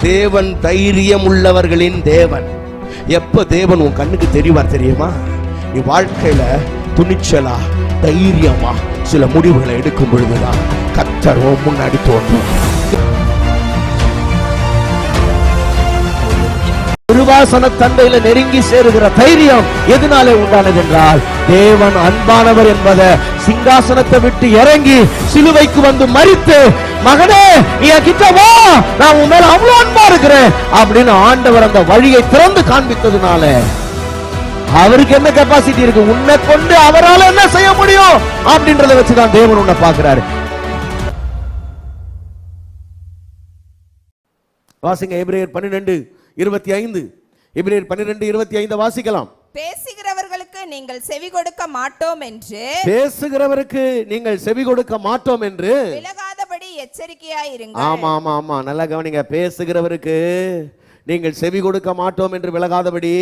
தேவன் தைரியம் உள்ளவர்களின் தேவன். எப்ப தேவன் உன் கண்ணுக்கு தெரிவார் தெரியுமா? நீ வாழ்க்கையில துணிச்சலா தைரியமா சில முடிவுகளை எடுக்கும் பொழுதுதான் கர்த்தர் முன்னாடி தோன்றும். திருவாசன தந்தையில நெருங்கி சேருகிற தைரியம் எதனாலே உண்டானது என்றால், தேவன் அன்பானவர் என்பதை சிங்காசனத்தை விட்டு இறங்கி சிலுவைக்கு வந்து மரித்து, மகனே நீ கிட்ட வா, நான் உன் மேல அவ்வளவு அன்பா இருக்கிறேன் அப்படின்னு ஆண்டவர் அந்த வழியை திறந்து காண்பித்ததுனால அவருக்கு என்ன கெப்பாசிட்டி இருக்கு, உன்னை கொண்டு அவரால் என்ன செய்ய முடியும் அப்படின்றத வச்சுதான் தேவன் உன்னை பார்க்கிறாரு. வாசிங்க எபிரேயர் 12:25. எபிரேயர் 12:25 வாசிக்கலாம். பேசுகிறவர்களுக்கு நீங்கள் செவி கொடுக்க மாட்டோம் என்று, பேசுகிறவருக்கு நீங்கள் செவி கொடுக்க மாட்டோம் என்று விலகாதபடி எச்சரிக்கையாயிருங்கள். ஆமா ஆமா ஆமா, நல்லா கவனிங்க. பேசுகிறவருக்கு நீங்கள் செவி கொடுக்க மாட்டோம் என்று விலகாதபடி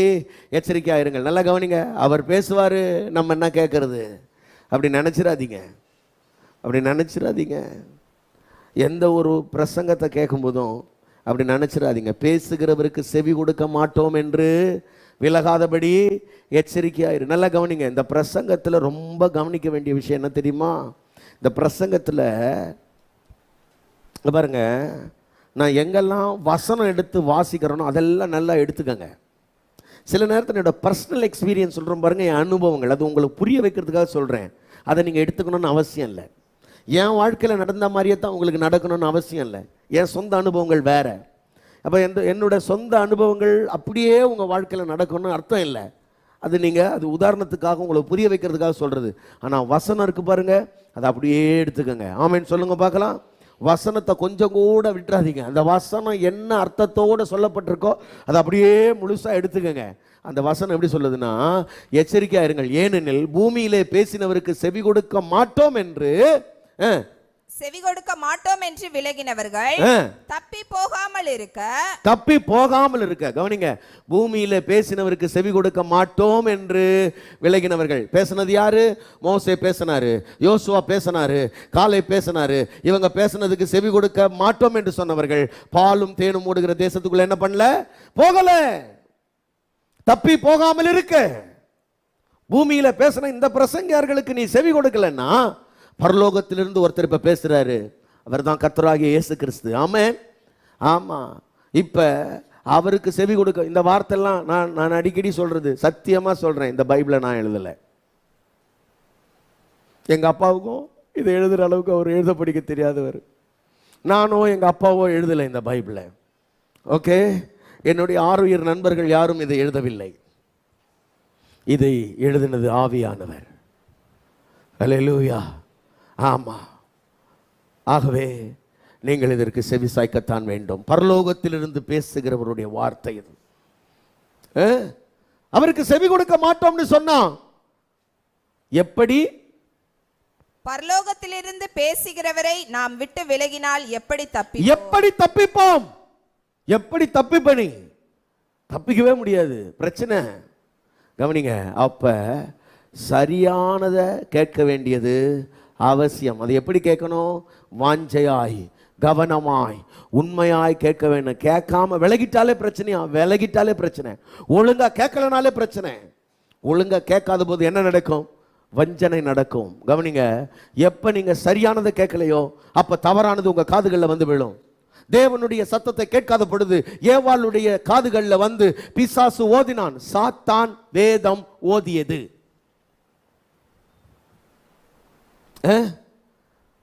எச்சரிக்கையாயிருங்கள். நல்லா கவனிங்க. அவர் பேசுவாரு, நம்ம என்ன கேட்கறது அப்படி நினைச்சிடாதீங்க, அப்படி நினைச்சிடாதீங்க. எந்த ஒரு பிரசங்கத்தை கேட்கும் போதும் அப்படி நினைச்சிடாதீங்க. பேசுகிறவருக்கு செவி கொடுக்க மாட்டோம் என்று விலகாதபடி எச்சரிக்கையாயிரு. நல்லா கவனிங்க. இந்த பிரசங்கத்தில் ரொம்ப கவனிக்க வேண்டிய விஷயம் என்ன தெரியுமா? இந்த பிரசங்கத்தில் பாருங்க, நான் எங்கெல்லாம் வசனம் எடுத்து வாசிக்கிறேனோ அதெல்லாம் நல்லா எடுத்துக்கங்க. சில நேரத்தில் என்னோட பர்சனல் எக்ஸ்பீரியன்ஸ் சொல்கிறோம் பாருங்க, என் அனுபவங்கள், அது உங்களுக்கு புரிய வைக்கிறதுக்காக சொல்கிறேன். அதை நீங்கள் எடுத்துக்கணும்னு அவசியம் இல்லை. என் வாழ்க்கையில் நடந்த மாதிரியே தான் உங்களுக்கு நடக்கணும்னு அவசியம் இல்லை. என் சொந்த அனுபவங்கள் வேறு. அப்போ என்னோட சொந்த அனுபவங்கள் அப்படியே உங்கள் வாழ்க்கையில் நடக்கணும்னு அர்த்தம் இல்லை. அது நீங்கள் அது உதாரணத்துக்காக உங்களுக்கு புரிய வைக்கிறதுக்காக சொல்கிறது. ஆனால் வசனம் இருக்குது பாருங்கள், அதை அப்படியே எடுத்துக்கோங்க. ஆமேன்னு சொல்லுங்கள் பார்க்கலாம். வசனத்தை கொஞ்சம் கூட விட்டுறாதீங்க. அந்த வசனம் என்ன அர்த்தத்தோடு சொல்லப்பட்டிருக்கோ அதை அப்படியே முழுசாக எடுத்துக்கோங்க. அந்த வசனம் எப்படி சொல்லுதுன்னா, எச்சரிக்கையா இருங்கள், ஏனெனில் பூமியிலே பேசினவருக்கு செவி கொடுக்க மாட்டோம் என்று செவி கொடுக்க மாட்டோம் என்று விலகினவர்கள் தப்பி போகாமல் இருக்க. கவனிங்க, பூமியில பேசினவருக்கு செவி கொடுக்க மாட்டோம் என்று விலகினவர்கள். பேசினது யாரு? மோசே பேசினாரு, யோசுவா பேசினாரு, காலை பேசினாரு. இவங்க பேசினதுக்கு செவி கொடுக்க மாட்டோம் என்று சொன்னவர்கள் பாலும் தேனும் ஓடுகிற தேசத்துக்குள்ள என்ன பண்ணல? போகல. தப்பி போகாமல் இருக்க. பூமியில பேசின இந்த பிரசங்கியார்களுக்கு நீ செவி கொடுக்கலன்னா, பரலோகத்திலிருந்து ஒருத்தர் இப்ப பேசுறாரு. அவர் தான் கர்த்தராகிய இயேசு கிறிஸ்து. ஆமென். ஆமா, இப்ப அவருக்கு செவி கொடுக்க. இந்த வார்த்தைலாம் நான் அடிக்கடி சொல்றது, சத்தியமா சொல்றேன், இந்த பைபிளை நான் எழுதலை. எங்க அப்பாவுக்கும் இதை எழுதுற அளவுக்கு அவர் எழுத படிக்க தெரியாதவர். நானோ எங்க அப்பாவோ எழுதலை இந்த பைபிளை. ஓகே, என்னுடைய 6 நண்பர்கள் யாரும் இதை எழுதவில்லை. இதை எழுதினது ஆவியானவர். அல்லேலூயா. ஆமா, ஆகவே நீங்கள் இதற்கு செவி சாய்க்கத்தான் வேண்டும். பரலோகத்திலிருந்து பேசுகிறவருடைய வார்த்தை இது. அவருக்கு செவி கொடுக்க மாட்டோம்னு சொன்னா எப்படி? பரலோகத்திலிருந்து பேசுகிறவரை நாம் விட்டு விலகினால் எப்படி தப்பிப்போம்? எப்படி தப்பிப்பணி? தப்பிக்கவே முடியாது. பிரச்சனை கவனிங்க. அப்ப சரியானதை கேட்க வேண்டியது அவசியம். அது எப்படி கேட்கணும்? வாஞ்சையாய், கவனமாய், உண்மையாய் கேட்க வேண்டும். கேட்காம விலகிட்டாலே பிரச்சனையா? விலகிட்டாலே பிரச்சனை. ஒழுங்கா கேட்கலனாலே பிரச்சனை. ஒழுங்கா கேட்காத போது என்ன நடக்கும்? வஞ்சனை நடக்கும். கவனிங்க, எப்ப நீங்க சரியானதை கேட்கலையோ அப்ப தவறானது உங்க காதுகளில் வந்து விழும். தேவனுடைய சத்தத்தை கேட்காத பொழுது ஏவாளுடைய காதுகளில் வந்து பிசாசு ஓதினான். சாத்தான் வேதம் ஓதியது.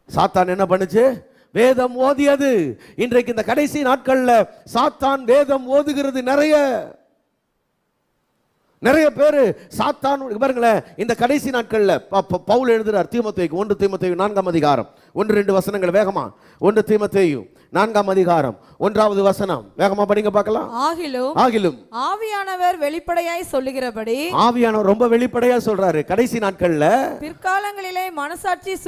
சாத்தான் என்ன பண்ணுச்சு? வேதம் ஓதியது. இன்றைக்கு இந்த கடைசி நாட்கள்ல சாத்தான் வேதம் ஓதுகிறது. நிறைய பேரு சாத்தான் பாருங்களேன். இந்த கடைசி நாட்கள்ல பவுல் எழுதுறார் தீமோத்தேயுக்கு, 1 தீமோத்தேயு 4ஆம் அதிகாரம் 1-2 வசனங்கள் வேகமா. 1 தீமோத்தேயு 4ஆம் அதிகாரம் 1வது வசனம் வேகமா படிங்க பார்க்கலாம். ஆகிலும் ஆவியானவர் வெளிப்படையாய் சொல்லுகிறபடி, ஆவியானவர் ரொம்ப வெளிப்படையா சொல்றாரு. கடைசி நாட்கள்ல பிற்காலங்களிலே மனசாட்சியில்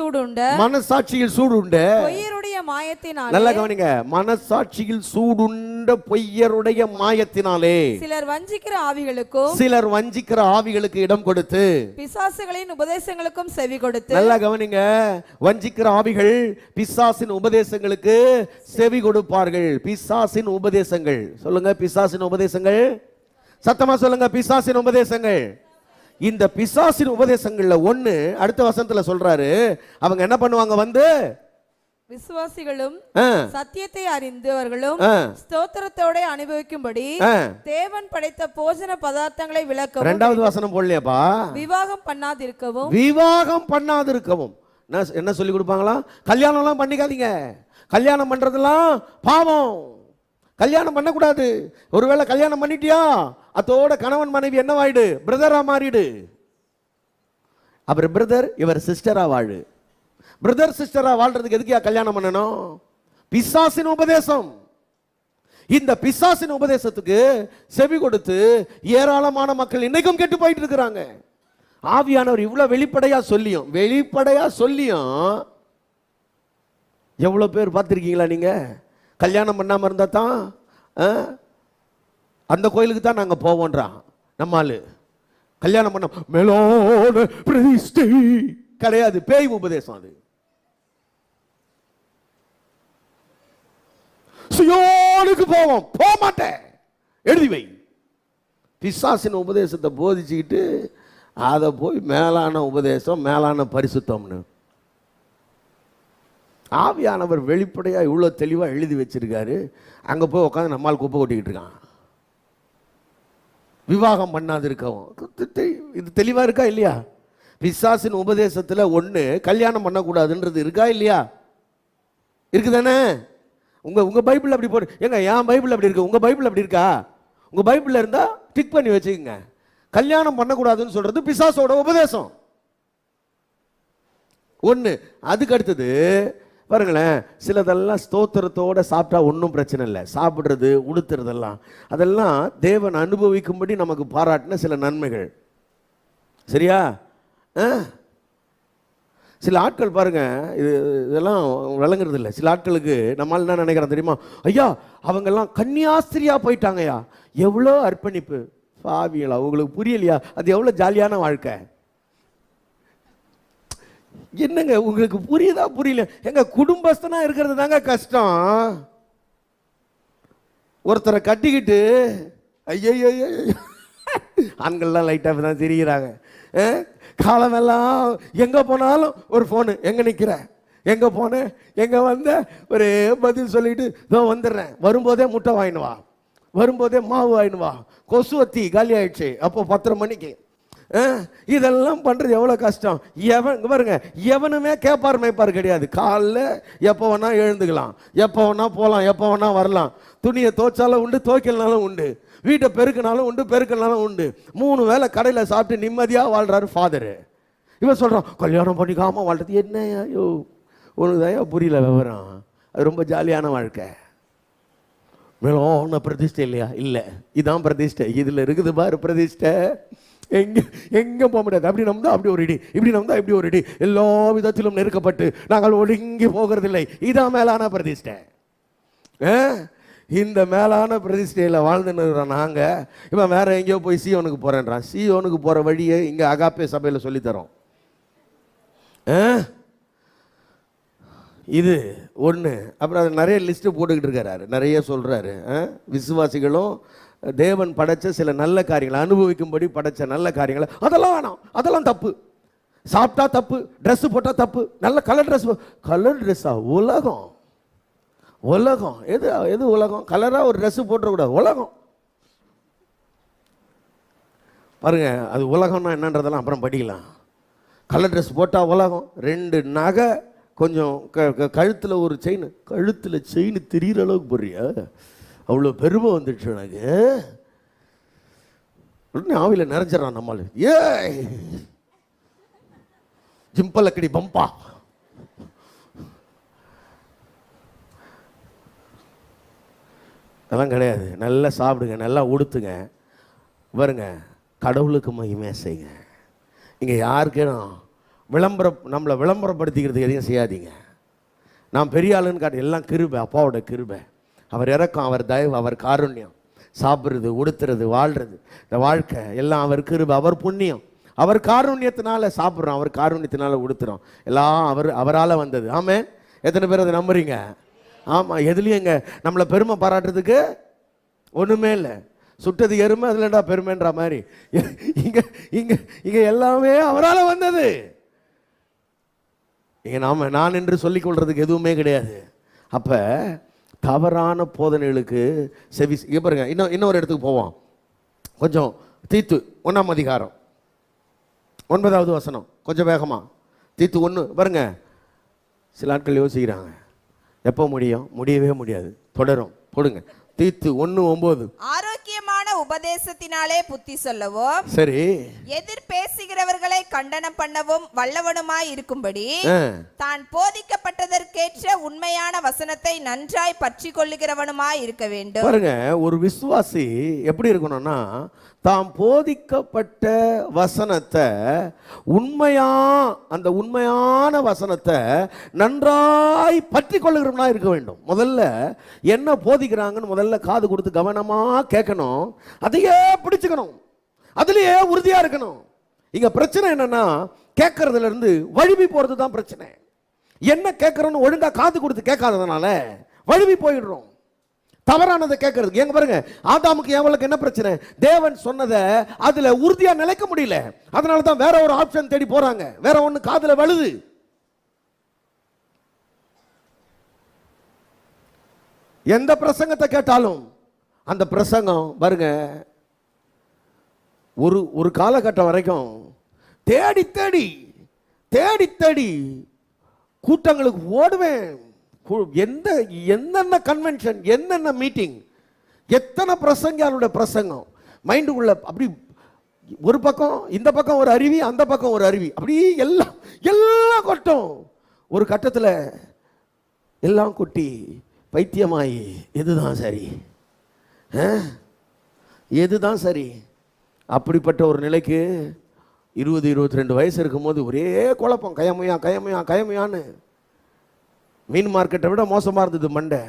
சூடுண்ட பொய்யருடைய மாயத்தினாலே, நல்லா கவனிங்க, மனசாட்சியில் சூடுண்ட பொய்யருடைய மாயத்தினாலே சிலர் வஞ்சிக்கிற ஆவிகளுக்கும் ஆவிகளுக்கு இடம் கொடுத்து, பிசாசுகளின் உபதேசங்களுக்கும் செவி கொடுத்து. நல்லா கவனிங்க, வஞ்சிக்கிற ஆவிகள் பிசாசின் உபதேசங்களுக்கு செவி கொடுப்பார்கள். பிசாசின் உபதேசங்கள் சொல்லுங்க, பிசாசின் உபதேசங்கள், சத்தமா சொல்லுங்க, பிசாசின் உபதேசங்கள். இந்த பிசாசின் உபதேசங்கள்ல ஒண்ணு அடுத்த வசனத்துல சொல்றாரு, அவங்க என்ன பண்ணுவாங்க, வந்து விசுவாசிகளும் சத்தியத்தை அறிந்தவர்களும் ஸ்தோத்திரத்தோட அனுபவிக்கும்படி தேவன் படைத்த போஜன பதார்த்தங்களை விளக்கவும். இரண்டாவது வசனம் போடலையாப்பா, விவாகம் பண்ணாதிருக்கவும். என்ன சொல்லி கொடுப்பாங்களா? கல்யாணம் எல்லாம் பண்ணிக்காதீங்க, கல்யாணம் பண்றதெல்லாம் பாவம், கல்யாணம் பண்ணக்கூடாது. ஒருவேளை கல்யாணம் பண்ணிட்டியா, அதோட கணவன் மனைவி என்னவாயிடு, பிரதரா மாறிடு. அவர் பிரதர், இவர் சிஸ்டரா வாழு. பிரதர் சிஸ்டரா வாழ்றதுக்கு எதுக்கியா கல்யாணம் பண்ணணும்? பிசாசின் உபதேசம். இந்த பிசாசின் உபதேசத்துக்கு செவி கொடுத்து ஏராளமான மக்கள் இன்னைக்கும் கெட்டு போயிட்டு இருக்கிறாங்க. ஆவியானவர் இவ்வளவு வெளிப்படையா சொல்லியும் எவ்வளவு பேர் பார்த்திருக்கீங்களா நீங்க? கல்யாணம் பண்ணாம இருந்தா தான் அந்த கோயிலுக்கு தான் நாங்க போவோன்றான் நம்மாலு. கல்யாணம் பண்ண மேலோட பிரதிஷ்டை கிடையாது, பேய் உபதேசம் அது. சியோனுக்கு போவோம், போக மாட்டேன், எழுதி வை. பிசாசின் உபதேசத்தை போதிச்சுக்கிட்டு அதை போய் மேலான உபதேசம், மேலான பரிசுத்தம்னு. ஆவியானவர் வெளிப்படையா இவ்வளவு தெளிவா எழுதி வச்சிருக்காரு. அங்க போய் உட்காந்து நம்மால் குப்பை கொட்டிக்கிட்டு இருக்கான். விவாகம் பண்ணாது இருக்கவும், இது தெளிவா இருக்கா இல்லையா? பிசாசின் உபதேசத்துல ஒண்ணு கல்யாணம் பண்ணக்கூடாதுன்றது இருக்கா இல்லையா? இருக்குதானே? உங்க பைபிள் அப்படி போடு. ஏங்க என் பைபிள் அப்படி இருக்கு, உங்க பைபிள் அப்படி இருக்கா? உங்க பைபிள்ல இருந்தா டிக் பண்ணி வச்சுக்கோங்க. கல்யாணம் பண்ணக்கூடாதுன்னு சொல்றது பிசாசோட உபதேசம் ஒண்ணு. அதுக்கு அடுத்தது பாருங்களேன், சிலதெல்லாம் ஸ்தோத்திரத்தோட சாப்பிட்டா ஒன்றும் பிரச்சனை இல்லை. சாப்பிட்றது, உடுத்துறதெல்லாம் அதெல்லாம் தேவன் அனுபவிக்கும்படி நமக்கு பாராட்டின சில நன்மைகள். சரியா? சில ஆட்கள் பாருங்க, இதெல்லாம் விளங்குறது இல்லை. சில ஆட்களுக்கு நம்மால் என்ன நினைக்கிறோம் தெரியுமா? ஐயா அவங்கெல்லாம் கன்னியாஸ்திரியா போயிட்டாங்கய்யா, எவ்வளோ அர்ப்பணிப்பு. பாவிகளா, உங்களுக்கு புரியலையா? அது எவ்வளோ ஜாலியான வாழ்க்கை. என்னங்க உங்களுக்கு புரியுதா? புரியல. எங்க குடும்பஸ்தனா இருக்கிறது தாங்க கஷ்டம். ஒருத்தரை கட்டிக்கிட்டு ஐயோ ஆண்கள்லாம் லைட்டா தான் தெரிகிறாங்க. காலமெல்லாம் எங்க போனாலும் ஒரு போனு, எங்க நிக்கிற, எங்க போனேன், எங்க வந்த, ஒரே பதில் சொல்லிட்டு இதோ வந்துடுறேன். வரும்போதே முட்டை வாங்கினு வா, வரும்போதே மாவு வாங்கினு வா, கொசுவத்தி காலி ஆயிடுச்சு அப்போ 10:30 மணிக்கு. இதெல்லாம் பண்றது எவ்வளவு கஷ்டம். பாருங்க, எவனுமே கேப்பார் மேய்ப்பார் கிடையாது. காலைல எப்போ வேணா எழுந்துக்கலாம், எப்போ வேணா போகலாம், எப்போ வேணா வரலாம். துணியை துவைச்சாலும் உண்டு, துவைக்கலனாலும் உண்டு. வீட்டை பெருக்கினாலும் உண்டு, பெருக்கனாலும் உண்டு. 3 வேளை கடையில சாப்பிட்டு நிம்மதியா வாழ்றாரு ஃபாதரு. இவன் சொல்றான் கல்யாணம் பண்ணிக்காம வாழ்றது என்ன? ஐயோ உனக்கு தான் புரியல விவரம். அது ரொம்ப ஜாலியான வாழ்க்கை. மேலும் பிரதிஷ்டை இல்லையா? இல்லை, இதான் பிரதிஷ்டை. இதுல இருக்குது பாரு பிரதிஷ்டை. எங்க போக முடியாது. அப்படி நம்தா அப்படி ஒரு இடி, இப்படி நம்தா இப்படி ஒரு இடி, எல்லா விதத்திலும் நெருக்கப்பட்டு நாங்கள் ஒடுங்கி போகிறதில்லை. இதான் மேலான பிரதிஷ்டை. இந்த மேலான பிரதிஷ்டையில வாழ்ந்துன்னு நாங்க, இவன் வேற எங்கேயோ போய் சீயோனுக்கு போறேன்றான். சீயோனுக்கு போற வழியை இங்க அகாப்பே சபையில சொல்லித்தரோம். இது ஒன்று. அப்புறம் அது நிறைய லிஸ்ட்டு போட்டுக்கிட்டு இருக்காரு, நிறைய சொல்கிறாரு. விசுவாசிகளும் தேவன் படைச்ச சில நல்ல காரியங்களை அனுபவிக்கும்படி படைச்ச நல்ல காரியங்களை, அதெல்லாம் வேணாம், அதெல்லாம் தப்பு. சாப்பிட்டா தப்பு, ட்ரெஸ்ஸு போட்டால் தப்பு, நல்ல கலர் ட்ரெஸ். கலர் ட்ரெஸ்ஸா? உலகம் உலகம் எது எது உலகம்? கலராக ஒரு ட்ரெஸ்ஸு போட்டுறக்கூடாது, உலகம். பாருங்க, அது உலகம்னா என்னன்றதெல்லாம் அப்புறம் படிக்கலாம். கலர் ட்ரெஸ் போட்டால் உலகம். 2 நகை, கொஞ்சம் கழுத்தில் ஒரு செயின், கழுத்தில் செயின் தெரிகிற அளவுக்கு போடுறியா? அவ்வளோ பெருமை வந்துடுச்சு எனக்கு. உடனே ஆவியில் நிறைஞ்சிடறான் நம்மளு. ஏ ஜிம்பலக்கடி பம்பா. அதெல்லாம் கிடையாது. நல்லா சாப்பிடுங்க, நல்லா உடுத்துங்க, பாருங்க, கடவுளுக்கு மகிமையா செய்யுங்க. இங்கே யாருக்கேனும் நம்மளை விளம்பரப்படுத்திக்கிறதுக்கு எதையும் செய்யாதீங்க. நான் பெரிய ஆளுன்னு காட்டு, எல்லாம் கிருபை, அப்பாவோட கிருபை. அவர் இறக்கம், அவர் தயவு, அவர் காருண்யம். சாப்பிட்றது, உடுத்துறது, வாழ்றது, இந்த வாழ்க்கை எல்லாம் அவர் கிருபை, அவர் புண்ணியம். அவர் காருண்யத்தினால சாப்பிட்றோம், அவர் காருண்யத்தினால உடுத்துறோம், எல்லாம் அவரால் வந்தது. ஆமென். எத்தனை பேர் அதை நம்புறீங்க? ஆமாம். எதுலேயும் எங்க நம்மளை பெருமை பாராட்டுறதுக்கு ஒன்றுமே இல்லை. சுட்டது எருமை, அதுலடா பெருமைன்ற மாதிரி இங்கே இங்கே இங்கே எல்லாமே அவரால் வந்தது. இங்கே நான் என்று சொல்லிக் கொள்றதுக்கு எதுவுமே கிடையாது. அப்போ தவறான போதனைகளுக்கு செவி. இங்கே பாருங்க, இன்னொரு இடத்துக்கு போவோம். கொஞ்சம் தீத்து 1ஆம் அதிகாரம் 9வது வசனம், கொஞ்சம் வேகமா. தீத்து 1 பாருங்க. சில ஆட்கள் யோசிக்கிறாங்க, எப்போ முடியும்? முடியவே முடியாது, தொடரும். போடுங்க. தீத்து 1:9. ஆரோக்கியமான உபதேசத்தினாலே புத்தி சொல்லவும், சரி, எதிர் பேசுகிறவர்களை கண்டனம் பண்ணவும் வல்லவனுமாய் இருக்கும்படி தான் போதிக்கப்பட்டதற்கேற்ற உண்மையான வசனத்தை நன்றாய் பற்றி கொள்ளுகிறவனுமாய் இருக்க வேண்டும். பாருங்க, ஒரு விசுவாசி எப்படி இருக்கணும்னா, தாம் போதிக்கப்பட்ட வசனத்தை அந்த உண்மையான வசனத்தை நன்றாய் பற்றி கொள்ளுகிறவனா இருக்க வேண்டும். முதல்ல என்ன போதிக்கிறாங்கன்னு முதல்ல காது கொடுத்து கவனமா கேட்கணும், அதையே பிடிச்சுக்கணும், அதுலயே உறுதியா இருக்கணும். இங்க பிரச்சனை என்னன்னா, கேட்கறதுல இருந்து வழுவி போறது தான் பிரச்சனை. என்ன கேட்கறோம்னு ஒழுங்கா காது கொடுத்து கேட்காததுனால வழுவி போயிடுறோம், தவறானதை கேட்கறதுக்கு. எங்க பாருங்க, ஆதாமுக்கு எவளுக்கு என்ன பிரச்சனை? தேவன் சொன்னதை அதுல உறுதியா நிலைக்க முடியல, அதனால தான் வேற ஒரு ஆப்ஷன் தேடி போறாங்க, வேற ஒண்ணு காதுல வழுது. எந்த பிரசங்கத்தை கேட்டாலும் அந்த பிரசங்கம் பாருங்க, ஒரு காலகட்டம் வரைக்கும் தேடி தேடி தேடி தேடி கூட்டங்களுக்கு ஓடுவேன். என்னென்ன கன்வென்ஷன், என்னென்ன மீட்டிங், எத்தனை பிரசங்காரோட பிரசங்கம் மைண்டுக்குள்ள அப்படி ஒரு பக்கம், இந்த பக்கம் ஒரு அருவி, அந்த பக்கம் ஒரு அருவி, அப்படி எல்லாம் கொட்டும். ஒரு கட்டத்தில் எல்லாம் கொட்டி பைத்தியமாயி எதுதான் சரி, எதுதான் சரி, அப்படிப்பட்ட ஒரு நிலைக்கு 20-22 வயசு இருக்கும்போது ஒரே குழப்பம், கயமையான்னு. மீன் மார்க்கெட்டை விட மோசமாக இருந்தது மண்டை.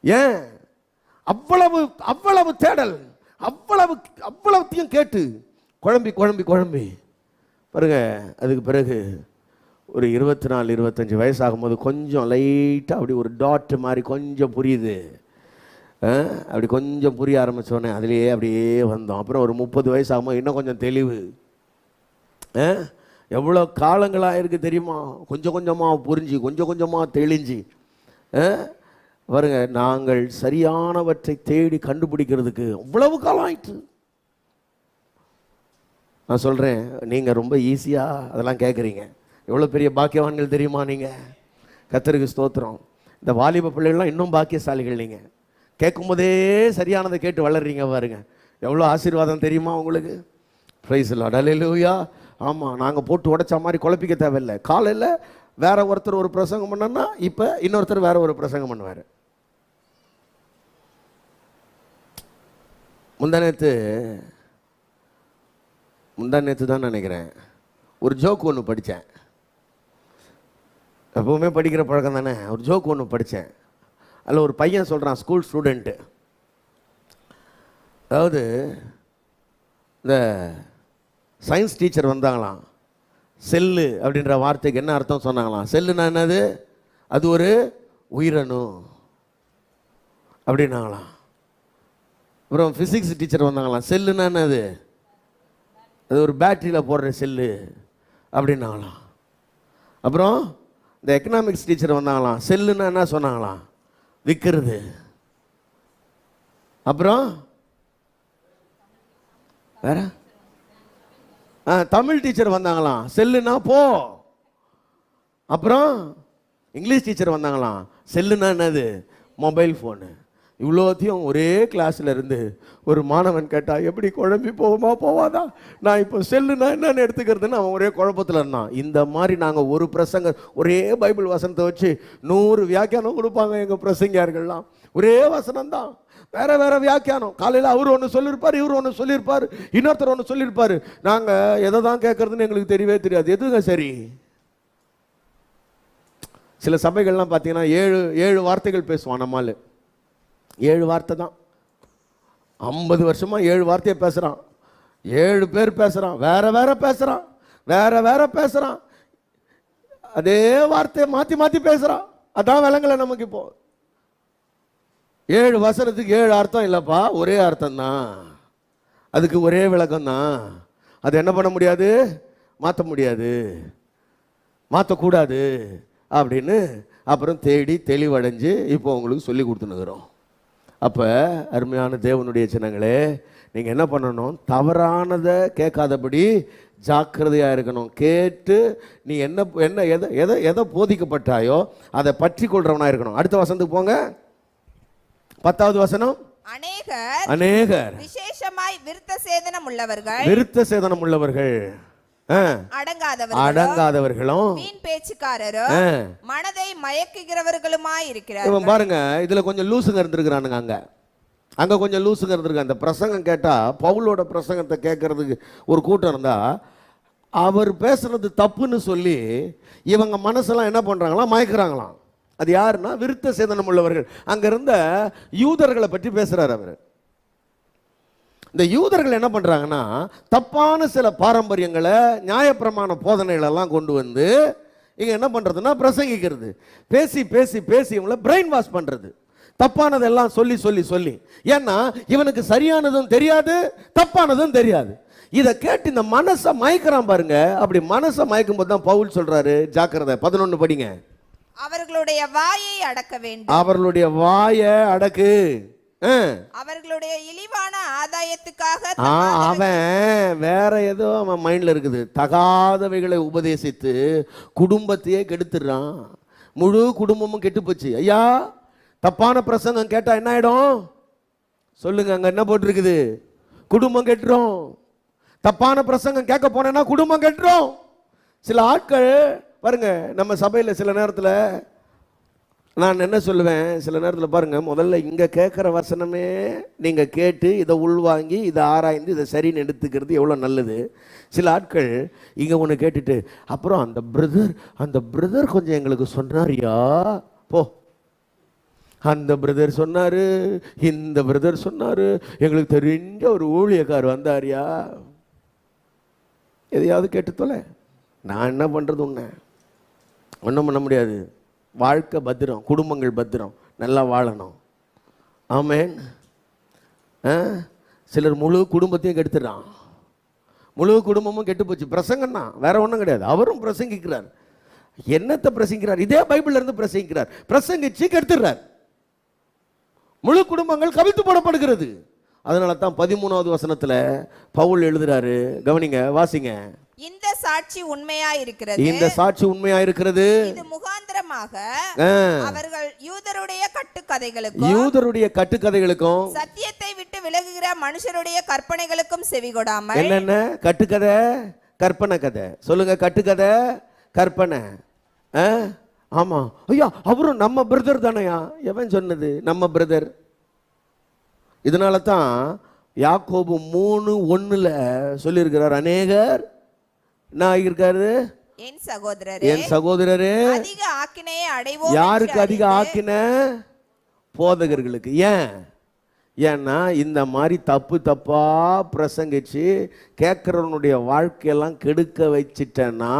ஏன்? அவ்வளவு தேடல், அவ்வளவுத்தையும் கேட்டு குழம்பி பாருங்க. அதுக்கு பிறகு ஒரு 24-25 வயசு ஆகும்போது கொஞ்சம் லைட்டாக அப்படி ஒரு டாட் மாதிரி கொஞ்சம் புரியுது. அப்படி கொஞ்சம் புரிய ஆரம்பித்தோடனே அதுலேயே அப்படியே வந்தோம். அப்புறம் ஒரு 30 வயசு ஆகும்போது இன்னும் கொஞ்சம் தெளிவு. எவ்வளோ காலங்களாக இருக்குது தெரியுமா? கொஞ்சம் கொஞ்சமாக புரிஞ்சு, கொஞ்சம் கொஞ்சமாக தெளிஞ்சு பாருங்க. நாங்கள் சரியானவற்றை தேடி கண்டுபிடிக்கிறதுக்கு அவ்வளவு காலம் ஆயிட்டு. நான் சொல்கிறேன், நீங்கள் ரொம்ப ஈஸியாக அதெல்லாம் கேட்குறீங்க. எவ்வளோ பெரிய பாக்கியவான்கள் தெரியுமா நீங்கள்? கர்த்தருக்கு ஸ்தோத்திரம். இந்த வாலிப பிள்ளைகள்லாம் இன்னும் பாக்கியசாலிகள். நீங்கள் கேட்கும்போதே சரியானதை கேட்டு வளர்றீங்க பாருங்க, எவ்வளோ ஆசீர்வாதம் தெரியுமா உங்களுக்கு? பிரைஸ் லார்ட், அல்லேலூயா. ஆமாம், நாங்கள் போட்டு உடைச்ச மாதிரி குழப்பிக்க தேவையில்லை. காலையில் வேற ஒருத்தர் ஒரு பிரசங்கம் பண்ணோன்னா இப்போ இன்னொருத்தர் வேற ஒரு பிரசங்கம் பண்ணுவார். முந்தானேத்து தான் நினைக்கிறேன், ஒரு ஜோக் ஒன்று படித்தேன். எப்பவுமே படிக்கிற பழக்கம் தானே. ஒரு ஜோக் ஒன்று படித்தேன். அதில் ஒரு பையன் சொல்கிறான், ஸ்கூல் ஸ்டூடெண்ட்டு, அதாவது இந்த சயின்ஸ் டீச்சர் வந்தாங்களாம். செல்லு அப்படின்ற வார்த்தைக்கு என்ன அர்த்தம் சொன்னாங்களாம். செல்லுனா என்னது? அது ஒரு உயிரணு அப்படின்னாங்களாம். அப்புறம் ஃபிசிக்ஸ் டீச்சர் வந்தாங்களாம். செல்லுனா என்னது? அது ஒரு பேட்டரியில் போடுற செல்லு அப்படின்னாங்களாம். அப்புறம் இந்த எக்கனாமிக்ஸ் டீச்சர் வந்தாங்களாம். செல்லுன்னா என்ன சொன்னாங்களாம்? விற்கிறது. அப்புறம் வேற தமிழ் டீச்சர் வந்தாங்களாம். செல்லுனா போ. அப்புறம் இங்கிலீஷ் டீச்சர் வந்தாங்களாம். செல்லுனா என்னது? Mobile phone. இவ்வளோத்தையும் ஒரே கிளாஸில் இருந்து ஒரு மாணவன் கேட்டால் எப்படி குழம்பி போவாதா? நான் இப்போ செல்லுனா என்னன்னு எடுத்துக்கிறதுன்னு அவன் ஒரே குழப்பத்தில் இருந்தான். இந்த மாதிரி நாங்கள் ஒரு பிரசங்க ஒரே பைபிள் வசனத்தை வச்சு 100 வியாக்கியானம் கொடுப்பாங்க எங்கள் பிரசங்கியார்கள்லாம். ஒரே வசனம் தான், வேற வேற வியாக்கியானம். காலையில் அவர் ஒன்று சொல்லியிருப்பார், இவர் ஒன்று சொல்லியிருப்பார், இன்னொருத்தர் ஒன்று சொல்லியிருப்பார். நாங்கள் எதை தான் கேட்கறதுன்னு எங்களுக்கு தெரியவே தெரியாது. எதுங்க சரி? சில சபைகள்லாம் பார்த்தீங்கன்னா 7 வார்த்தைகள் பேசுவான் நம்மால். 7 வார்த்தை தான். 50 வருஷமாக 7 வார்த்தையை பேசுகிறான். 7 பேர் பேசுகிறான். வேற வேற பேசுகிறான். அதே வார்த்தையை மாற்றி மாற்றி பேசுகிறான். அதான் விளங்கலை நமக்கு. இப்போ 7 வசனத்துக்கு 7 அர்த்தம் இல்லைப்பா, ஒரே அர்த்தம் தான். அதுக்கு ஒரே விளக்கம் தான். அது என்ன பண்ண முடியாது, மாற்ற முடியாது, மாற்றக்கூடாது அப்படின்னு அப்புறம் தேடி தெளிவடைஞ்சு இப்போ உங்களுக்கு சொல்லி கொடுத்துனுக்குறோம். அப்போ அருமையான தேவனுடைய சின்னங்களே, நீங்கள் என்ன பண்ணணும், தவறானதை கேட்காதபடி ஜாக்கிரதையாக இருக்கணும். கேட்டு நீ என்ன என்ன எதை எதை எதை போதிக்கப்பட்டாயோ அதை பற்றி கொள்றவனாக இருக்கணும். அடுத்த வசனத்துக்கு போங்க. 10வது வசனம். அநேகர் விசேஷமாய் விருத்த சேதனம் உள்ளவர்கள் அடங்காதவர்களும் வீண் பேச்சுக்காரரும் மனதை மயக்குகிறவர்களுமாய் இருக்கிறார்கள். பாருங்க, இதுல கொஞ்சம் லூசுங்க இருந்திருக்கிறானுங்க. அங்க கொஞ்சம் லூசுங்க இருந்திருக்காங்க. அந்த பிரசங்கம் கேட்டா, பவுலோட பிரசங்கத்தை கேட்கறதுக்கு ஒரு கூட்டம் இருந்தா, அவர் பேசுறது தப்புன்னு சொல்லி இவங்க மனசெல்லாம் என்ன பண்றாங்களாம், மயக்கிறாங்களாம். அது யாருன்னா விருத்த சேதனம் உள்ளவர்கள். அங்க இருந்த யூதர்களை பற்றி பேசுறாரு அவர். இந்த யூதர்கள் என்ன பண்றாங்கன்னா, தப்பான சில பாரம்பரியங்களை, நியாயப்பிரமாண போதனைகள் எல்லாம் கொண்டு வந்து இங்க என்ன பண்றதுன்னா பிரசங்கிக்கிறது. பேசி பேசி பேசி இவங்களை பிரெயின் வாஷ் பண்றது. தப்பானதெல்லாம் சொல்லி சொல்லி சொல்லி. ஏன்னா இவனுக்கு சரியானதும் தெரியாது, தப்பானதும் தெரியாது. இதை கேட்டு இந்த மனசை மயக்கிறான் பாருங்க. அப்படி மனசை மயக்கும் போது தான் பவுல் சொல்றாரு, ஜாக்கிரதை. 11 படிங்க. அவர்களுடைய வாயை அடக்க வேண்டும். அவர்களுடைய வாயை அடக்கு. அவர்களுடைய இழிவான ஆதாயத்துக்காக அவன் வேற ஏதோ அவன் மைண்ட்ல இருக்குது. தகாதவைகளை உபதேசித்து குடும்பத்தையே கெடுத்துடுறான். முழு குடும்பமும் கெட்டு போச்சு. ஐயா, தப்பான பிரசங்கம் கேட்டா என்ன ஆயிடும் சொல்லுங்க? அங்க என்ன போட்டிருக்குது? குடும்பம் கெட்டுரும். தப்பான பிரசங்கம் கேட்க போனேன்னா குடும்பம் கெட்டுரும். சில ஆட்கள் பாருங்க, நம்ம சபையில சில நேரத்தில் நான் என்ன சொல்லுவேன், சில நேரத்தில் பாருங்க, முதல்ல இங்கே கேட்குற வசனமே நீங்கள் கேட்டு இதை உள்வாங்கி இதை ஆராய்ந்து இதை சரின்னு எடுத்துக்கிறது எவ்வளோ நல்லது. சில ஆட்கள் இங்கே ஒன்று கேட்டுட்டு அப்புறம் அந்த பிரதர் கொஞ்சம் எங்களுக்கு சொன்னாரியா, போ, அந்த பிரதர் சொன்னார், இந்த பிரதர் சொன்னார், எங்களுக்கு தெரிஞ்ச ஒரு ஊழியக்கார் வந்தாரியா. எதையாவது கேட்டு தொலை. நான் என்ன பண்ணுறது, ஒன்றும் பண்ண முடியாது. வாழ்க்கை பத்திரம், குடும்பங்கள் பத்திரம், நல்லா வாழணும். ஆமேன். சிலர் முழு குடும்பத்தையும் கெடுத்துடுறான். முழு குடும்பமும் கெட்டு போச்சு. பிரசங்கம் தான், வேற ஒன்றும் கிடையாது. அவரும் பிரசங்கிக்கிறார். என்னத்தை பிரசங்கிக்கிறார்? இதே பைபிள்ல இருந்து பிரசங்கிக்கிறார். பிரசங்கிச்சு கெடுத்துடுறார். முழு குடும்பங்கள் கவிழ்த்து போடப்படுகிறது. அதனால தான் 13வது வசனத்துல பவுல் எழுதுறாரு. கவனிங்க, வாசிங்க. இந்த சாட்சி உண்மையா இருக்கிறது. இந்த சாட்சி உண்மையா இருக்கிறது. இது முகாந்திரமாக அவர்கள் யூதருடைய கட்டுக்கதைகளுக்கும் சத்தியத்தை விட்டு விலகுகிற மனுஷருடைய கற்பனைகளுக்கும் செவிகொடாமல். என்னென்ன கட்டுக்கதை? கற்பனை கதை. சொல்லுங்க, கட்டுக்கதை, கற்பனை. ஆமா, ஐயா அவரும் நம்ம பிரதர் தானையா. எவன் சொன்னது நம்ம பிரதர்? இதனால தான் யாக்கோபு 3:1 சொல்லியிருக்கிறார், அநேகர் என்ன ஆகியிருக்காரு? என் சகோதரரே அதிக ஆக்கினையை அடைவோம். யாருக்கு அதிக ஆக்கின? போதகர்களுக்கு. ஏன்னா இந்த மாதிரி தப்பா பிரசங்கிச்சு கேட்கறவனுடைய வாழ்க்கையெல்லாம் கெடுக்க வச்சிட்டேன்னா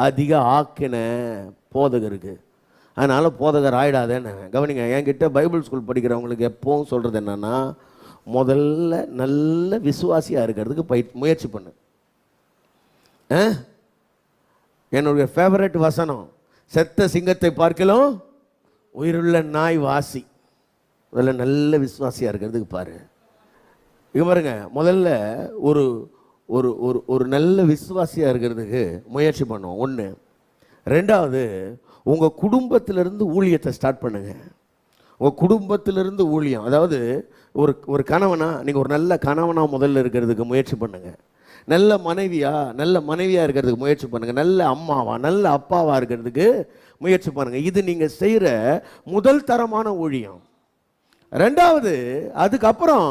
அதிக ஆக்கின போதகருக்கு. அதனால போதகர் ஆயிடாதேன்னு. கவனிங்க, என்கிட்ட பைபிள் ஸ்கூல் படிக்கிறவங்களுக்கு எப்பவும் சொல்றது என்னன்னா, முதல்ல நல்ல விசுவாசியா இருக்கிறதுக்கு முயற்சி பண்ணு. என்னுடைய ஃபேவரட் வசனம், செத்த சிங்கத்தை பார்க்கலாம் உயிருள்ள நாய் வாசி. முதல்ல நல்ல விசுவாசியா இருக்கிறதுக்கு பாரு. இங்க பாருங்க, முதல்ல ஒரு ஒரு ஒரு ஒரு நல்ல விசுவாசியா இருக்கிறதுக்கு முயற்சி பண்ணுவோம். 1. 2வது, உங்க குடும்பத்திலிருந்து ஊழியத்தை ஸ்டார்ட் பண்ணுங்க. உங்க குடும்பத்திலிருந்து ஊழியம். அதாவது ஒரு கணவனா நீங்க ஒரு நல்ல கணவனா முதல்ல இருக்கிறதுக்கு முயற்சி பண்ணுங்க. நல்ல மனைவியா இருக்கிறதுக்கு முயற்சி பண்ணுங்க. நல்ல அம்மாவா, நல்ல அப்பாவா இருக்கிறதுக்கு முயற்சி பண்ணுங்க. இது நீங்க செய்யற முதல் தரமான ஊழியம். 2வது, அதுக்கப்புறம்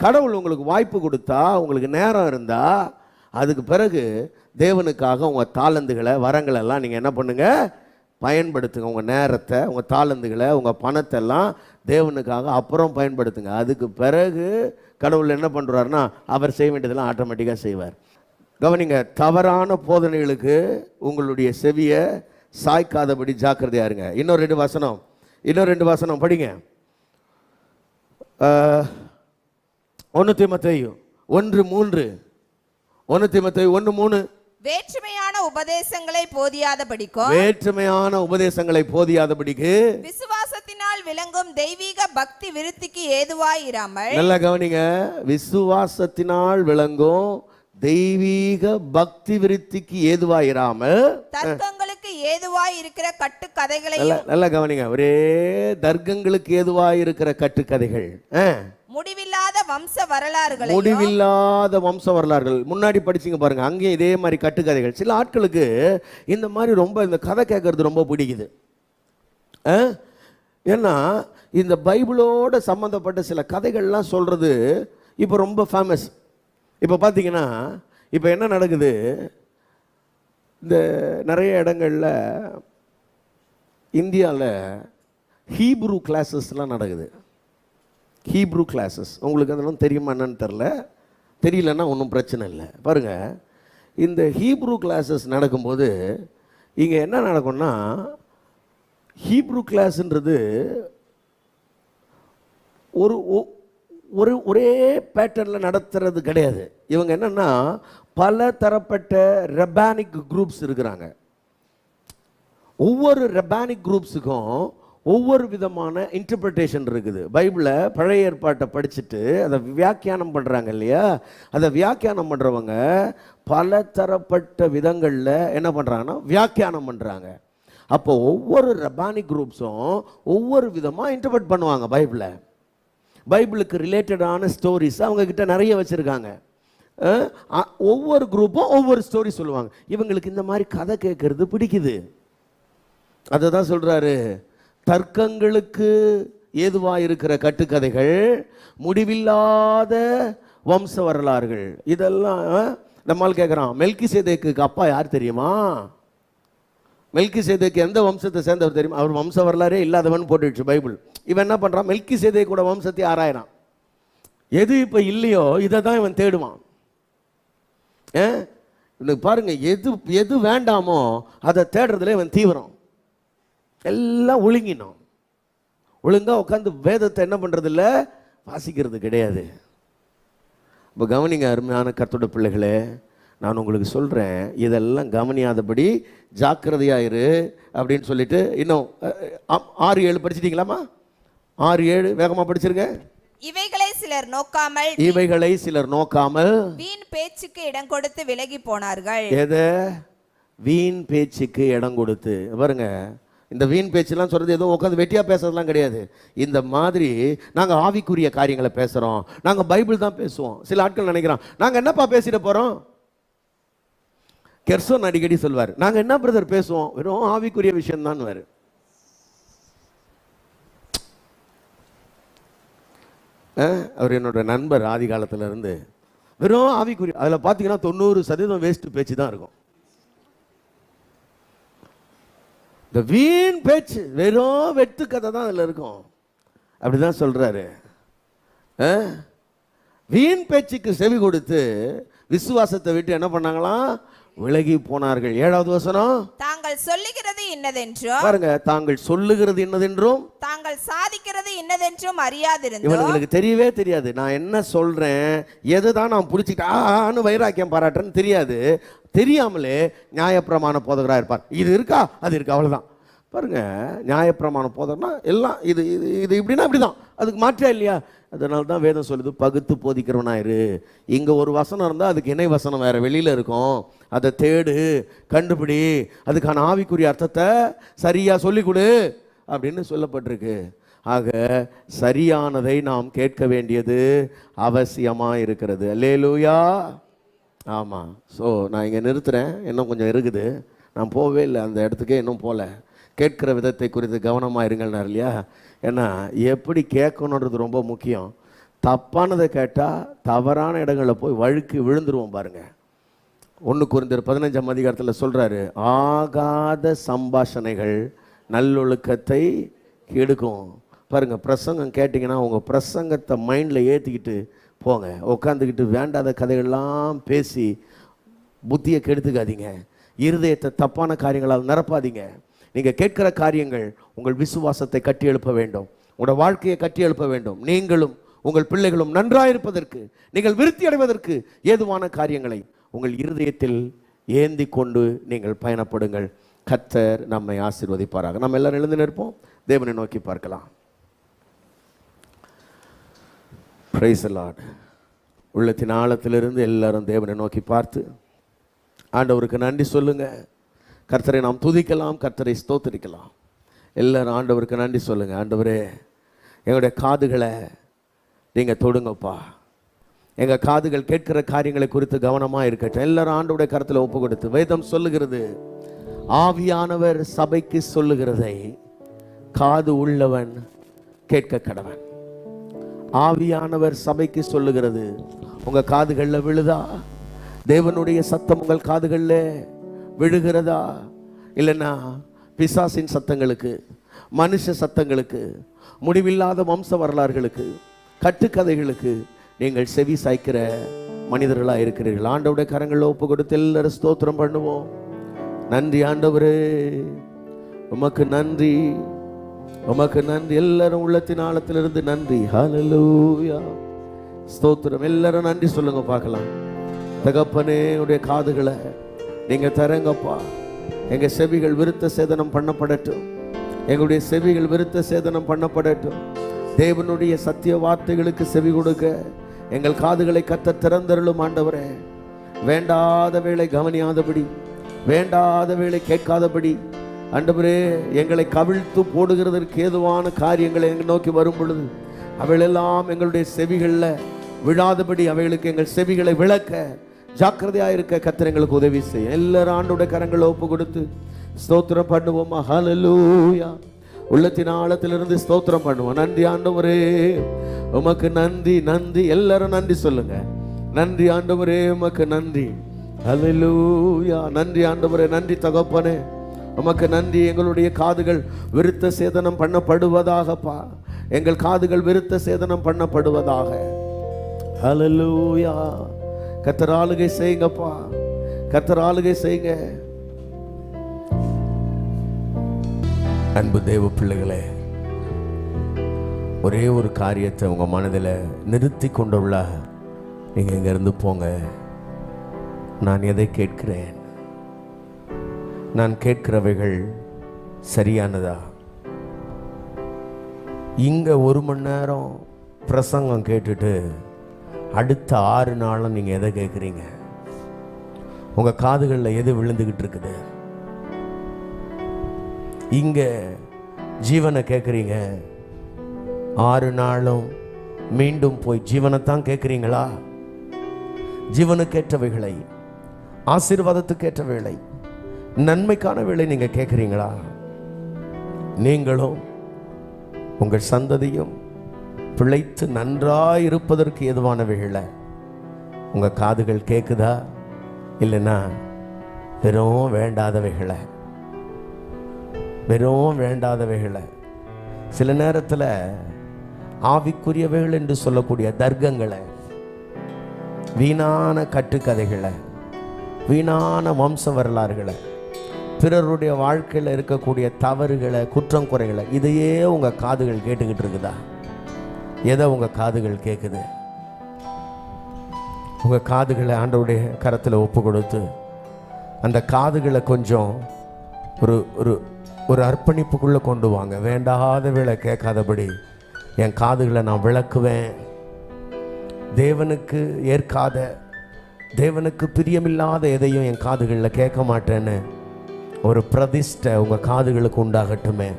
கடவுள் உங்களுக்கு வாய்ப்பு கொடுத்தா, உங்களுக்கு நேரம் இருந்தா, அதுக்கு பிறகு தேவனுக்காக உங்க தாளந்துகளை, வரங்களை எல்லாம் நீங்க என்ன பண்ணுங்க, பயன்படுத்துங்க. உங்கள் நேரத்தை, உங்கள் தாளந்துகளை, உங்கள் பணத்தை எல்லாம் தேவனுக்காக அப்புறம் பயன்படுத்துங்க. அதுக்கு பிறகு கடவுள் என்ன பண்ணுறாருன்னா அவர் செய்ய வேண்டியதெல்லாம் ஆட்டோமேட்டிக்காக செய்வார். கவனிங்க, தவறான போதனைகளுக்கு உங்களுடைய செவியை சாய்க்காதபடி ஜாக்கிரதையா இருங்க. இன்னும் ரெண்டு வசனம் படிங்க. 1 தீமோத்தேயு 1:3. 1 தீமோத்தேயு 1:3. வேற்றுமையான உபதேசங்களை போதியாதபடிக்கு விசுவாசத்தினால் விளங்கும் தெய்வீக பக்தி விருத்திக்கு ஏதுவாயிராமல். நல்லா கவனிங்க, விசுவாசத்தினால் விளங்கும் தெய்வீக பக்தி விருத்திக்கு ஏதுவாயிராமல் தர்க்கங்களுக்கு ஏதுவாய் இருக்கிற கட்டுக்கதைகளையும். நல்லா கவனிங்க, ஒரே தர்க்கங்களுக்கு ஏதுவாய் இருக்கிற கட்டுக்கதைகள், முடிவில்லாத வம்ச வரலாறுகள் முன்னாடி படிச்சிங்க பாருங்க. அங்கேயும் இதே மாதிரி கட்டுக்கதைகள். சில ஆட்களுக்கு இந்த மாதிரி ரொம்ப இந்த கதை கேட்கறது ரொம்ப பிடிக்குது. ஏன்னா இந்த பைபிளோட சம்மந்தப்பட்ட சில கதைகள்லாம் சொல்றது இப்போ ரொம்ப ஃபேமஸ். இப்போ பார்த்தீங்கன்னா இப்போ என்ன நடக்குது, இந்த நிறைய இடங்களில் இந்தியாவில் ஹீப்ரூ கிளாஸஸ்லாம் நடக்குது. ஹீப்ரூ கிளாஸஸ் உங்களுக்கு அதெல்லாம் தெரியுமா என்னன்னு தெரியலன்னா ஒன்றும் பிரச்சனை இல்லை. பாருங்கள், இந்த ஹீப்ரூ கிளாஸஸ் நடக்கும்போது இங்கே என்ன நடக்கும்னா, ஹீப்ரூ கிளாஸ்ன்றது ஒரே பேட்டர்னில் நடத்துறது கிடையாது. இவங்க என்னென்னா பல தரப்பட்ட ரெபானிக் குரூப்ஸ் இருக்கிறாங்க. ஒவ்வொரு ரெபானிக் குரூப்ஸுக்கும் ஒவ்வொரு விதமான இன்டர்பிரிட்டேஷன் இருக்குது. பைபிளை பழைய ஏற்பாட்டை படிச்சுட்டு அதை வியாக்கியானம் பண்ணுறாங்க இல்லையா, அதை வியாக்கியானம் பண்ணுறவங்க பல தரப்பட்ட விதங்களில் என்ன பண்ணுறாங்கன்னா வியாக்கியானம் பண்ணுறாங்க. அப்போ ஒவ்வொரு ரெபானிக் குரூப்ஸும் ஒவ்வொரு விதமாக இன்டர்பிரட் பண்ணுவாங்க. பைபிளுக்கு ரிலேட்டடான ஸ்டோரிஸ் அவங்கக்கிட்ட நிறைய வச்சுருக்காங்க. ஒவ்வொரு குரூப்பும் ஒவ்வொரு ஸ்டோரி சொல்லுவாங்க. இவங்களுக்கு இந்த மாதிரி கதை கேட்கறது பிடிக்குது. அதை தான் சொல்கிறாரு, தர்க்கங்களுக்கு ஏதுவாக இருக்கிற கட்டுக்கதைகள், முடிவில்லாத வம்ச வரலாறுகள். இதெல்லாம் நம்மால் கேட்குறான், மெல்கிசேதேக்கு அப்பா யார் தெரியுமா? மெல்கிசேதேக்கு எந்த வம்சத்தை சேர்ந்தவர் தெரியுமா? அவர் வம்ச வரலாறே இல்லாதவன் போட்டுடுச்சு பைபிள். இவன் என்ன பண்ணுறான், மெல்கிசேதேக்கோட வம்சத்தை ஆராயிறான். எது இப்போ இல்லையோ இதை தான் இவன் தேடுவான். இன்னைக்கு பாருங்க, எது வேண்டாமோ அதை தேடுறதுல இவன் தீவிரம். எல்லாம் ஒழுங்காக உட்காந்து வேதத்தை என்ன பண்ணுறது இல்லை, வாசிக்கிறது கிடையாது. இப்போ கவனிங்க அருமையான கர்த்தருடைய பிள்ளைகளே, நான் உங்களுக்கு சொல்கிறேன், இதெல்லாம் கவனியாதபடி ஜாக்கிரதையாயிரு அப்படின்னு சொல்லிட்டு இன்னும் 6-7 படிச்சிட்டீங்களாமா? 6-7 வேகமாக படிச்சிருங்க. இவைகளை சிலர் நோக்காமல் வீண் பேச்சுக்கு இடம் கொடுத்து விலகி போனார்கள். எதை வீண் பேச்சுக்கு இடம் கொடுத்து? பாருங்க, இந்த வீண் பேச்செல்லாம் சொல்கிறது ஏதோ உட்காந்து வெட்டியாக பேசுறதுலாம் கிடையாது. இந்த மாதிரி நாங்கள் ஆவிக்குரிய காரியங்களை பேசுகிறோம், நாங்கள் பைபிள் தான் பேசுவோம். சில ஆட்கள் நினைக்கிறான், நாங்கள் என்னப்பா பேசிட்டு போகிறோம். கெர்சோன் அடிக்கடி சொல்வார், நாங்கள் என்ன பிரதர் பேசுவோம், வெறும் ஆவிக்குரிய விஷயம்தான். அவர் என்னோட நண்பர் ஆதி காலத்தில் இருந்து. வெறும் ஆவிக்குரிய, அதில் பார்த்தீங்கன்னா 90% வேஸ்ட் பேச்சு தான் இருக்கும். இந்த வீண் பேச்சு வெறும் வெட்டு கதை தான் அதில் இருக்கும். அப்படிதான் சொல்றாரு. வீண் பேச்சுக்கு செவி கொடுத்து விசுவாசத்தை விட்டு என்ன பண்ணாங்களாம், விலகி போனார்கள். 7வது வசனம், தாங்கள் சொல்லுகிறது இன்னதென்றும், பாருங்க, தாங்கள் சொல்லுகிறது இன்னதென்றும் தாங்கள் சாதிக்கிறது இன்னதென்றும் அறியாதிருந்தோம். இவங்களுக்கு தெரியவே தெரியாது. நான் என்ன சொல்றேன், எதுதான் நான் பிடிச்சிட்டான்னு வைராக்கியம் பாராட்டுறேன்னு தெரியாது. தெரியாமலே நியாயப்பிரமாண போதகராக இருப்பார். இது இருக்கா அது இருக்கா, அவ்வளோதான். பாருங்க, நியாயப்பிரமாண போதகர்னா எல்லாம் இது இது இது இப்படின்னா இப்படிதான், அதுக்கு மாற்றா இல்லையா? அதனால தான் வேதம் சொல்லுது, பகுத்து போதிக்கிறவனாயிரு. இங்கே ஒரு வசனம் இருந்தால் அதுக்கு இணை வசனம் வேறு வெளியில் இருக்கும், அதை தேடு, கண்டுபிடி, அதுக்கான ஆவிக்குரிய அர்த்தத்தை சரியாக சொல்லிக் கொடு அப்படின்னு சொல்லப்பட்டிருக்கு. ஆக சரியானதை நாம் கேட்க வேண்டியது அவசியமாக இருக்கிறது. அல்லேலூயா. ஆமாம். ஸோ நான் இங்கே நிறுத்துகிறேன், இன்னும் கொஞ்சம் இருக்குது, நான் போகவே இல்லை அந்த இடத்துக்கே, இன்னும் போகல. கேட்குற விதத்தை குறித்து கவனமாக இருங்கள்னார் இல்லையா? ஏன்னா எப்படி கேட்கணுன்றது ரொம்ப முக்கியம். தப்பானதை கேட்டால் தவறான இடங்களில் போய் வழுக்கி விழுந்துருவோம் பாருங்க. 1 கொரிந்தியர் 15ஆம் அதிகாரத்தில் சொல்றாரு, ஆகாத சம்பாஷணைகள் நல்லொழுக்கத்தை கெடுக்கும். பாருங்க, பிரசங்கம் கேட்டிங்கன்னா உங்கள் பிரசங்கத்தை மைண்டில் ஏற்றிக்கிட்டு போங்க. உட்காந்துக்கிட்டு வேண்டாத கதைகள்லாம் பேசி புத்தியை கெடுத்துக்காதீங்க. இருதயத்தை தப்பான காரியங்களால் நிரப்பாதீங்க. நீங்கள் கேட்கிற காரியங்கள் உங்கள் விசுவாசத்தை கட்டி எழுப்ப வேண்டும், உங்களோட வாழ்க்கையை கட்டி எழுப்ப வேண்டும். நீங்களும் உங்கள் பிள்ளைகளும் நன்றாயிருப்பதற்கு, நீங்கள் விருத்தி அடைவதற்கு ஏதுவான காரியங்களை உங்கள் இருதயத்தில் ஏந்தி கொண்டு நீங்கள் பயணப்படுங்கள். கர்த்தர் நம்மை ஆசீர்வதிப்பாராக. நம்ம எல்லாரும் எழுந்து நிற்போம், தேவனை நோக்கி பார்க்கலாம். Praise the Lord. உள்ளத்தின் ஆழத்திலிருந்து எல்லாரும் தேவனை நோக்கி பார்த்து ஆண்டவருக்கு நன்றி சொல்லுங்க. கர்த்தரை நாம் துதிக்கலாம், கர்த்தரை ஸ்தோத்திரிக்கலாம். எல்லாரும் ஆண்டவருக்கு நன்றி சொல்லுங்க. ஆண்டவரே, எங்களுடைய காதுகளை நீங்கள் தொடுங்கப்பா. எங்கள் காதுகள் கேட்கிற காரியங்களை குறித்து கவனமாக இருக்கட்டும். எல்லாரும் ஆண்டவருடைய கருத்தில் ஒப்பு கொடுத்து, வேதம் சொல்லுகிறது, ஆவியானவர் சபைக்கு சொல்லுகிறதை காது உள்ளவன் கேட்க கடவன். ஆவியானவர் சபைக்கு சொல்லுகிறது உங்கள் காதுகளில் விழுதா? தேவனுடைய சத்தம் உங்கள் காதுகளில் விழுகிறதா? இல்லைன்னா பிசாசின் சத்தங்களுக்கு, மனுஷ சத்தங்களுக்கு, முடிவில்லாத வம்ச வரலாறுகளுக்கு, கட்டுக்கதைகளுக்கு நீங்கள் செவி சாய்க்கிற மனிதர்களாக இருக்கிறீர்கள். ஆண்டவருடைய கரங்களில் ஒப்பு கொடுத்து எல்லாரும் ஸ்தோத்திரம் பண்ணுவோம். நன்றி ஆண்டவரே, உமக்கு நன்றி, உமக்கு நன்றி. எல்லாரும் உள்ளத்தின் ஆழத்திலிருந்து நன்றி. ஹல்லேலூயா, ஸ்தோத்திரம். எல்லாரும் நன்றி சொல்லுங்க பார்க்கலாம். தகப்பனே, உடைய காதுகளை நீங்க தரங்கப்பா. எங்க செவிகள் விருத்த சேதனம் பண்ணப்படட்டும், எங்களுடைய செவிகள் விருத்த சேதனம் பண்ணப்படட்டும். தேவனுடைய சத்திய வார்த்தைகளுக்கு செவி கொடுக்க எங்கள் காதுகளை கர்த்தர் திறந்தருளும் ஆண்டவரே. வேண்டாத வேளை கவனியாதபடி, வேண்டாத வேளை கேட்காதபடி ஆண்டவரே, எங்களை கவிழ்த்து போடுகிறதற்கு ஏதுவான காரியங்களை எங்கள் நோக்கி வரும் பொழுது அவைகளெல்லாம் எங்களுடைய செவிகளில் விழாதபடி அவைகளுக்கு எங்கள் செவிகளை விளக்க ஜாக்கிரதையாக இருக்க கர்த்தர் எங்களுக்கு உதவி செய்யும். எல்லாரும் ஆண்டோட கரங்களை ஒப்பு கொடுத்து ஸ்தோத்திரம் பண்ணுவோமா? ஹல்லேலூயா. உள்ளத்தின் ஆழத்திலிருந்து ஸ்தோத்திரம் பண்ணுவோம். நன்றி ஆண்டவரே, உமக்கு நன்றி, நன்றி. எல்லாரும் நன்றி சொல்லுங்க. நன்றி ஆண்டவரே, உமக்கு நன்றி. ஹல்லேலூயா. நன்றி ஆண்டவரே, நன்றி தகப்பனே, உமக்கு நன்றி. எங்களுடைய காதுகள் விருத்த சேதனம் பண்ணப்படுவதாகப்பா. எங்கள் காதுகள் விருத்த சேதனம் பண்ணப்படுவதாக. ஹல்லேலூயா. கர்த்தர் ஆளுகை செய்யுங்கப்பா, கர்த்தர் ஆளுகை செய்யுங்க. அன்பு தேவ பிள்ளைகளே, ஒரே ஒரு காரியத்தை உங்க மனதில் நிறுத்தி கொண்டுள்ள நீங்க இங்க இருந்து போங்க. நான் எதை கேட்கிறேன்? நான் கேட்கிறவைகள் சரியானதா? இங்க 1 மணி நேரம் பிரசங்கம் கேட்டுட்டு அடுத்த 6 நாளும் நீங்க எதை கேட்குறீங்க? உங்க காதுகளில் எது விழுந்துகிட்டு இருக்குது? இங்க ஜீவனை கேட்குறீங்க, 6 நாளும் மீண்டும் போய் ஜீவனைத்தான் கேட்குறீங்களா? ஜீவனுக்கேற்றவைகளை, ஆசீர்வாதத்துக்கேற்ற வேளை, நன்மைக்கான வேளை நீங்க கேட்குறீங்களா? நீங்களும் உங்கள் சந்ததியும் பிழைத்து நன்றாய் இருப்பதற்கு ஏதுவானவைகளை உங்க காதுகள் கேட்குதா? இல்லைன்னா வெறும் வேண்டாதவைகளை, வெறும் வேண்டாதவைகளை, சில நேரத்தில் ஆவிக்குரியவைகள் என்று சொல்லக்கூடிய தர்க்கங்களை, வீணான கட்டுக்கதைகளை, வீணான வம்ச வரலாறுகளை, பிறருடைய வாழ்க்கையில் இருக்கக்கூடிய தவறுகளை, குற்றம் குறைகளை, இதையே உங்கள் காதுகள் கேட்டுக்கிட்டு இருக்குதா? எதை உங்கள் காதுகள் கேட்குது? உங்கள் காதுகளை ஆண்டவருடைய கரத்தில் ஒப்பு கொடுத்து அந்த காதுகளை கொஞ்சம் ஒரு ஒரு ஒரு அர்ப்பணிப்புக்குள்ளே கொண்டு வாங்க. வேண்டாத வேளை கேட்காதபடி என் காதுகளை நான் விளக்குவேன். தேவனுக்கு ஏற்காத, தேவனுக்கு பிரியமில்லாத எதையும் என் காதுகளில் கேட்க மாட்டேன்னு ஒரு பிரதிஷ்டை உங்கள் காதுகளுக்கு உண்டாகட்டுமே.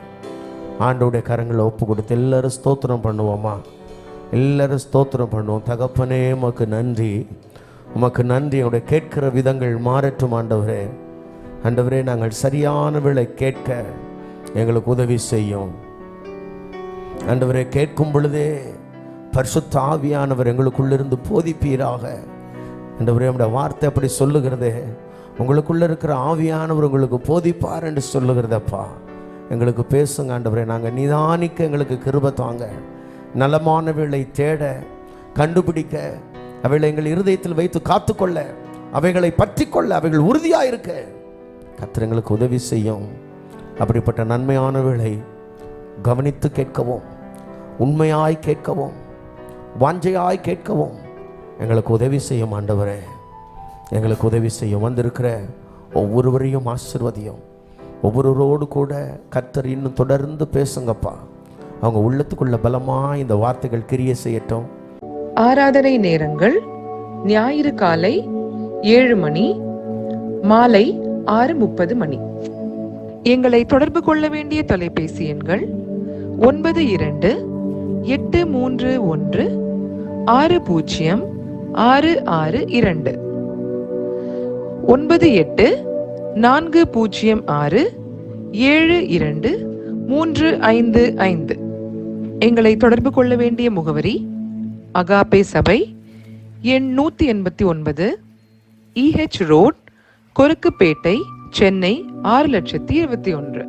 ஆண்டோடைய கரங்களை ஒப்பு கொடுத்து எல்லாரும் ஸ்தோத்திரம் பண்ணுவோமா? எல்லாரும் ஸ்தோத்திரம் பண்ணுவோம். தகப்பனே, உமக்கு நன்றி, உமக்கு நன்றி. என்னுடைய கேட்கிற விதங்கள் மாறட்டும் ஆண்டவரே. ஆண்டவரே, நாங்கள் சரியான வேளை கேட்க எங்களுக்கு உதவி செய்யும் ஆண்டவரே. கேட்கும் பொழுதே பரிசுத்த ஆவியானவர் எங்களுக்குள்ளிருந்து போதிப்பீராக. ஆண்டவரே உம்முடைய வார்த்தை அப்படி சொல்லுகிறதே, உங்களுக்குள்ள இருக்கிற ஆவியானவர் உங்களுக்கு போதிப்பார் என்று சொல்லுகிறதப்பா. எங்களுக்கு பேசுங்க ஆண்டவரே, நாங்கள் நிதானிக்க எங்களுக்கு கிருபை தாங்க. நலமானவைகளை தேட, கண்டுபிடிக்க, அவைகளை எங்கள் இருதயத்தில் வைத்து காத்துக்கொள்ள, அவைகளை பற்றி கொள்ள, அவைகள் உறுதியாக இருக்க கர்த்தர் எங்களுக்கு உதவி செய்யும். அப்படிப்பட்ட நன்மையானவைகளை கவனித்து கேட்கவும், உண்மையாய் கேட்கவும், வாஞ்சையாய் கேட்கவும் எங்களுக்கு உதவி செய்யும் ஆண்டவரே, எங்களுக்கு உதவி செய்யும். வந்திருக்கிற ஒவ்வொருவரையும் ஆசீர்வதியும். ஒவ்வொருவரோடு கூட கர்த்தர் இன்னும் தொடர்ந்து பேசுங்கப்பா. அவங்க உள்ளத்துக்குள்ள பலமாக இந்த வார்த்தைகள் கிரியை செய்யட்டும். ஆராதனை நேரங்கள்: ஞாயிறு காலை 7 மணி, மாலை 6:30 மணி. எங்களை தொடர்பு கொள்ள வேண்டிய தொலைபேசி எண்கள் 92-831-6066-2, 98-406-7255. எங்களை தொடர்பு கொள்ள வேண்டிய முகவரி: அகாப்பே சபை, எண் 189, EH ரோட், கொருக்குப்பேட்டை, சென்னை 6,21,000.